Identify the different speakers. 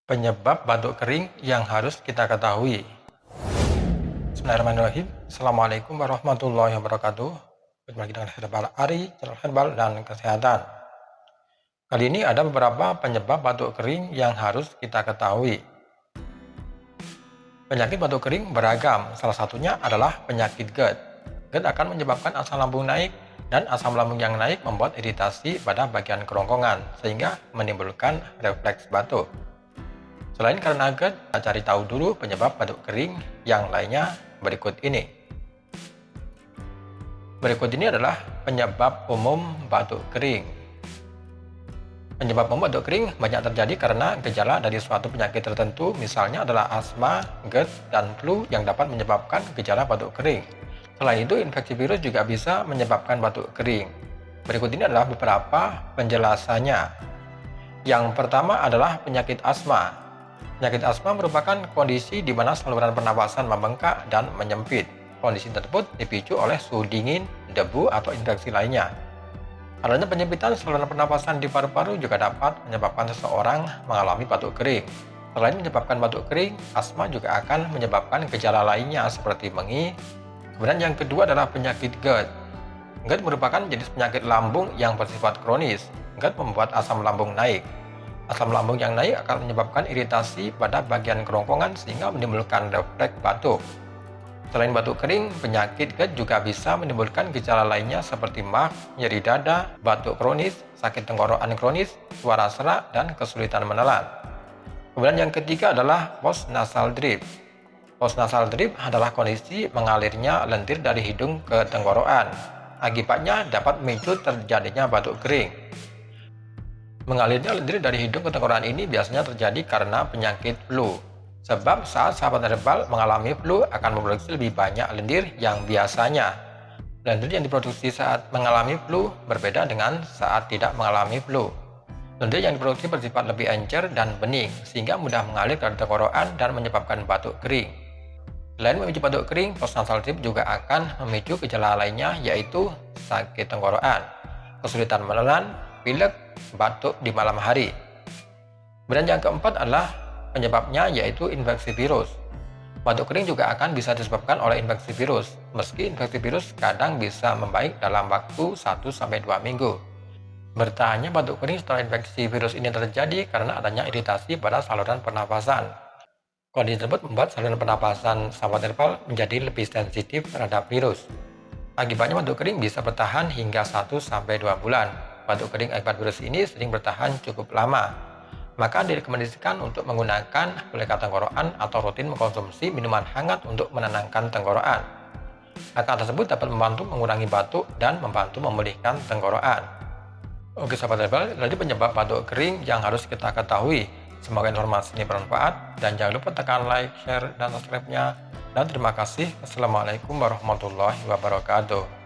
Speaker 1: Penyebab batuk kering yang harus kita ketahui. Bismillahirrahmanirrahim. Assalamualaikum warahmatullahi wabarakatuh. Berjumpa lagi dengan Herbal Ari, channel herbal dan kesehatan. Kali ini ada beberapa penyebab batuk kering yang harus kita ketahui. Penyakit batuk kering beragam, salah satunya adalah penyakit GERD. GERD akan menyebabkan asam lambung naik, dan asam lambung yang naik membuat iritasi pada bagian kerongkongan, sehingga menimbulkan refleks batuk. Selain karena GERD, kita cari tahu dulu penyebab batuk kering yang lainnya berikut ini. Berikut ini adalah penyebab umum batuk kering. Penyebab umum batuk kering banyak terjadi karena gejala dari suatu penyakit tertentu, misalnya adalah asma, GERD, dan flu yang dapat menyebabkan gejala batuk kering. Selain itu, infeksi virus juga bisa menyebabkan batuk kering. Berikut ini adalah beberapa penjelasannya. Yang pertama adalah penyakit asma. Penyakit asma merupakan kondisi di mana saluran pernapasan membengkak dan menyempit. Kondisi tersebut dipicu oleh suhu dingin, debu, atau infeksi lainnya. Adanya penyempitan saluran pernapasan di paru-paru juga dapat menyebabkan seseorang mengalami batuk kering. Selain menyebabkan batuk kering, asma juga akan menyebabkan gejala lainnya seperti mengi. Kemudian yang kedua adalah penyakit GERD. GERD merupakan jenis penyakit lambung yang bersifat kronis. GERD membuat asam lambung naik. Asam lambung yang naik akan menyebabkan iritasi pada bagian kerongkongan sehingga menimbulkan refleks batuk. Selain batuk kering, penyakit GERD juga bisa menimbulkan gejala lainnya seperti mah, nyeri dada, batuk kronis, sakit tenggorokan kronis, suara serak, dan kesulitan menelan. Kemudian yang ketiga adalah postnasal drip. Postnasal drip adalah kondisi mengalirnya lendir dari hidung ke tenggorokan. Akibatnya dapat memicu terjadinya batuk kering. Mengalirnya lendir dari hidung ke tenggorokan ini biasanya terjadi karena penyakit flu. Sebab saat sahabat herbal mengalami flu akan memproduksi lebih banyak lendir yang biasanya. Lendir yang diproduksi saat mengalami flu berbeda dengan saat tidak mengalami flu. Lendir yang diproduksi bersifat lebih encer dan bening, sehingga mudah mengalir ke tenggorokan dan menyebabkan batuk kering. Selain memicu batuk kering, postnasal drip juga akan memicu gejala lainnya, yaitu sakit tenggorokan, kesulitan menelan, pilek, batuk di malam hari. Kemudian yang keempat adalah penyebabnya, yaitu infeksi virus. Batuk kering juga akan bisa disebabkan oleh infeksi virus, meski infeksi virus kadang bisa membaik dalam waktu 1-2 minggu. Bertahannya batuk kering setelah infeksi virus ini terjadi karena adanya iritasi pada saluran pernapasan. Kondisi tersebut membuat saluran pernapasan sahabat herbal menjadi lebih sensitif terhadap virus. Akibatnya batuk kering bisa bertahan hingga 1-2 bulan. Batuk kering akibat virus ini sering bertahan cukup lama. Maka direkomendasikan untuk menggunakan pelekat tenggorokan atau rutin mengkonsumsi minuman hangat untuk menenangkan tenggorokan. Maka tersebut dapat membantu mengurangi batuk dan membantu memulihkan tenggorokan. Oke sahabat herbal, tadi penyebab batuk kering yang harus kita ketahui. Semoga informasi ini bermanfaat dan jangan lupa tekan like, share, dan subscribe-nya. Dan terima kasih. Assalamualaikum warahmatullahi wabarakatuh.